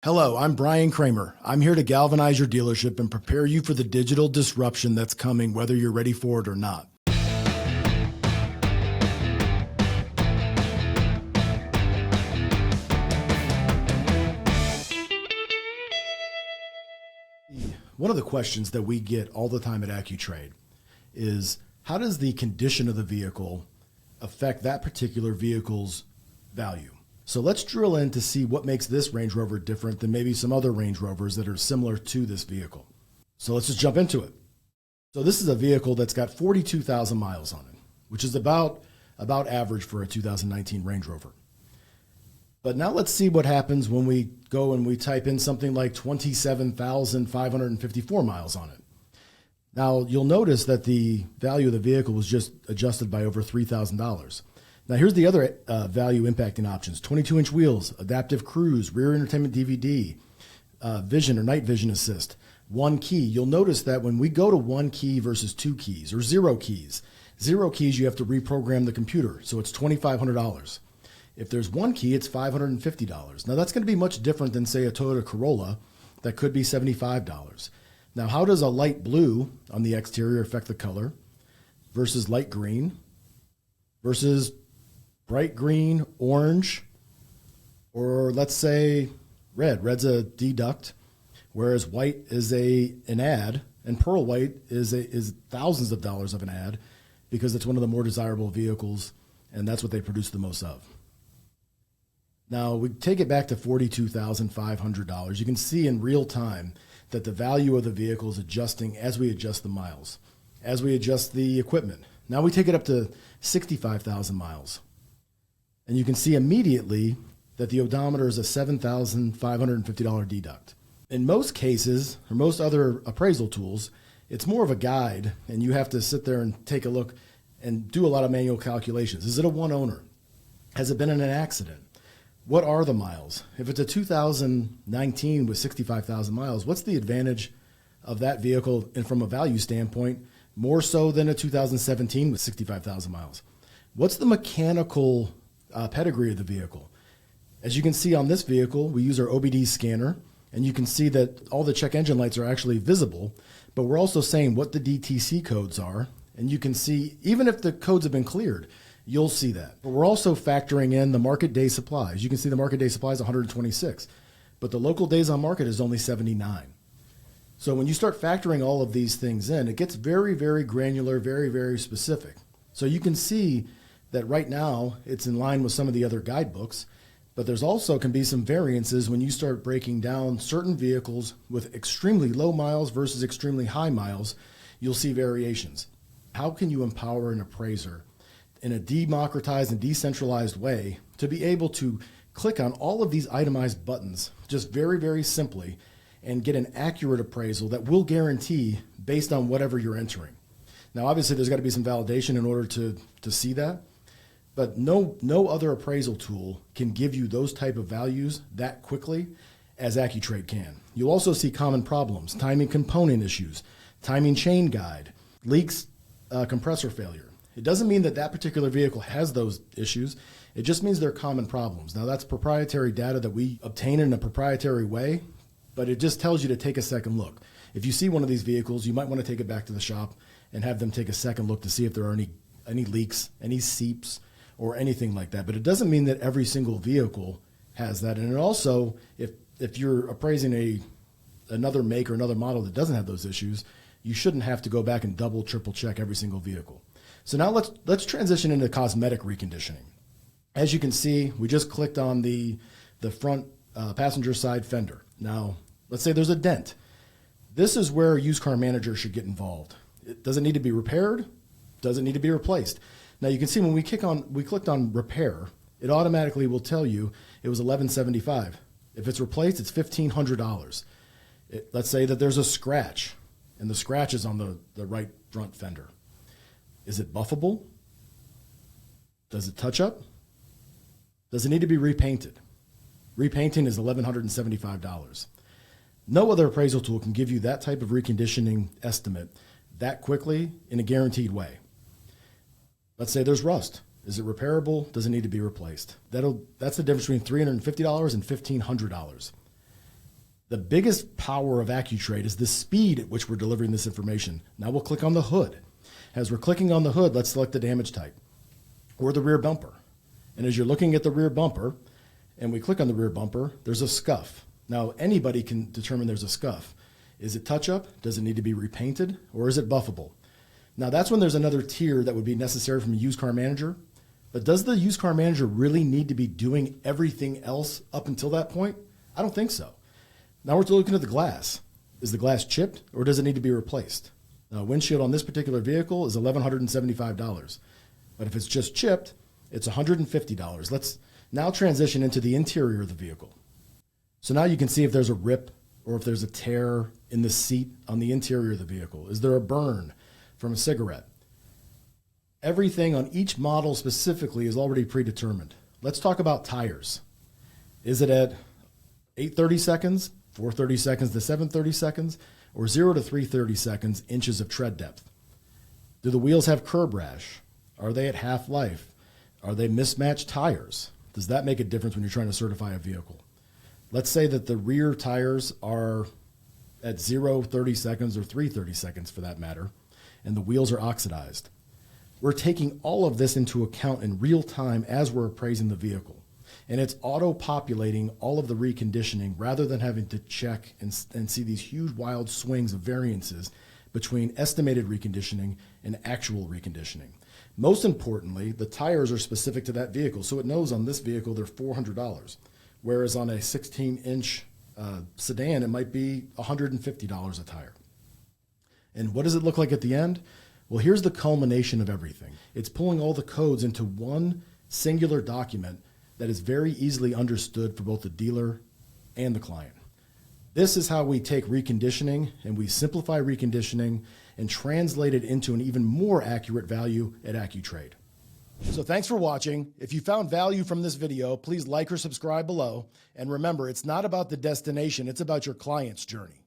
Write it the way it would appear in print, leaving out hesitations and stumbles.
Hello, I'm Brian Kramer. I'm here to galvanize your dealership and prepare you for the digital disruption that's coming, whether you're ready for it or not. One of the questions that we get all the time at Accu-Trade is, how does the condition of the vehicle affect that particular vehicle's value? So let's drill in to see what makes this Range Rover different than maybe some other Range Rovers that are similar to this vehicle. So let's just jump into it. So this is a vehicle that's got 42,000 miles on it, which is about average for a 2019 Range Rover. But now let's see what happens when we go and we type in something like 27,554 miles on it. Now you'll notice that the value of the vehicle was just adjusted by over $3,000. Now here's the other value impacting options: 22-inch wheels, adaptive cruise, rear entertainment DVD, vision or night vision assist, one key. You'll notice that when we go to one key versus two keys or zero keys you have to reprogram the computer, so it's $2,500. If there's one key, it's $550. Now that's going to be much different than, say, a Toyota Corolla that could be $75. Now how does a light blue on the exterior affect the color versus light green versus bright green, orange, or let's say red? Red's a deduct, whereas white is an add, and pearl white is thousands of dollars of an add because it's one of the more desirable vehicles, and that's what they produce the most of. Now we take it back to $42,500. You can see in real time that the value of the vehicle is adjusting as we adjust the miles, as we adjust the equipment. Now we take it up to 65,000 miles. And you can see immediately that the odometer is a $7,550 deduct. In most cases, or most other appraisal tools, it's more of a guide, and you have to sit there and take a look and do a lot of manual calculations. Is it a one owner? Has it been in an accident? What are the miles? If it's a 2019 with 65,000 miles, what's the advantage of that vehicle, and from a value standpoint, more so than a 2017 with 65,000 miles? What's the mechanical pedigree of the vehicle? As you can see on this vehicle, we use our OBD scanner, and you can see that all the check engine lights are actually visible, but we're also saying what the DTC codes are, and you can see even if the codes have been cleared, you'll see that. But we're also factoring in the market day supply. As you can see, the market day supply is 126, but the local days on market is only 79. So when you start factoring all of these things in, it gets very, very granular, very, very specific. So you can see that right now it's in line with some of the other guidebooks, but there's also can be some variances when you start breaking down certain vehicles with extremely low miles versus extremely high miles. You'll see variations. How can you empower an appraiser in a democratized and decentralized way to be able to click on all of these itemized buttons just very, very simply and get an accurate appraisal that will guarantee based on whatever you're entering? Now, obviously, there's got to be some validation in order to see that. But no other appraisal tool can give you those type of values that quickly as Accu-Trade can. You'll also see common problems: timing component issues, timing chain guide, leaks, compressor failure. It doesn't mean that that particular vehicle has those issues. It just means they're common problems. Now that's proprietary data that we obtain in a proprietary way, but it just tells you to take a second look. If you see one of these vehicles, you might want to take it back to the shop and have them take a second look to see if there are any leaks, any seeps, or anything like that. But it doesn't mean that every single vehicle has that. And it also, if you're appraising another make or another model that doesn't have those issues, you shouldn't have to go back and double, triple check every single vehicle. So now let's transition into cosmetic reconditioning. As you can see, we just clicked on the front passenger side fender. Now, let's say there's a dent. This is where a used car manager should get involved. It doesn't need to be repaired, doesn't need to be replaced. Now you can see when we clicked on repair, it automatically will tell you it was $1,175. If it's replaced, it's $1,500. Let's say that there's a scratch, and the scratch is on the right front fender. Is it buffable? Does it touch up? Does it need to be repainted? Repainting is $1,175. No other appraisal tool can give you that type of reconditioning estimate that quickly in a guaranteed way. Let's say there's rust. Is it repairable? Does it need to be replaced? That's the difference between $350 and $1,500. The biggest power of Accu-Trade is the speed at which we're delivering this information. Now we'll click on the hood. As we're clicking on the hood, let's select the damage type or the rear bumper. And as you're looking at the rear bumper and we click on the rear bumper, there's a scuff. Now anybody can determine there's a scuff. Is it touch-up? Does it need to be repainted? Or is it buffable? Now that's when there's another tier that would be necessary from a used car manager. But does the used car manager really need to be doing everything else up until that point? I don't think so. Now we're looking at the glass. Is the glass chipped or does it need to be replaced? Now, a windshield on this particular vehicle is $1,175. But if it's just chipped, it's $150. Let's now transition into the interior of the vehicle. So now you can see if there's a rip or if there's a tear in the seat on the interior of the vehicle. Is there a burn from a cigarette? Everything on each model specifically is already predetermined. Let's talk about tires. Is it at 830 seconds, 430 seconds to 730 seconds, or 0 to 330 seconds inches of tread depth? Do the wheels have curb rash? Are they at half-life? Are they mismatched tires? Does that make a difference when you're trying to certify a vehicle? Let's say that the rear tires are at 0, 30 seconds, or 330 seconds for that matter, and the wheels are oxidized. We're taking all of this into account in real time as we're appraising the vehicle. And it's auto-populating all of the reconditioning rather than having to check and see these huge wild swings of variances between estimated reconditioning and actual reconditioning. Most importantly, the tires are specific to that vehicle. So it knows on this vehicle they're $400, whereas on a 16-inch sedan it might be $150 a tire. And what does it look like at the end? Well, here's the culmination of everything. It's pulling all the codes into one singular document that is very easily understood for both the dealer and the client. This is how we take reconditioning and we simplify reconditioning and translate it into an even more accurate value at Accu-Trade. So thanks for watching. If you found value from this video, please like or subscribe below. And remember, it's not about the destination, it's about your client's journey.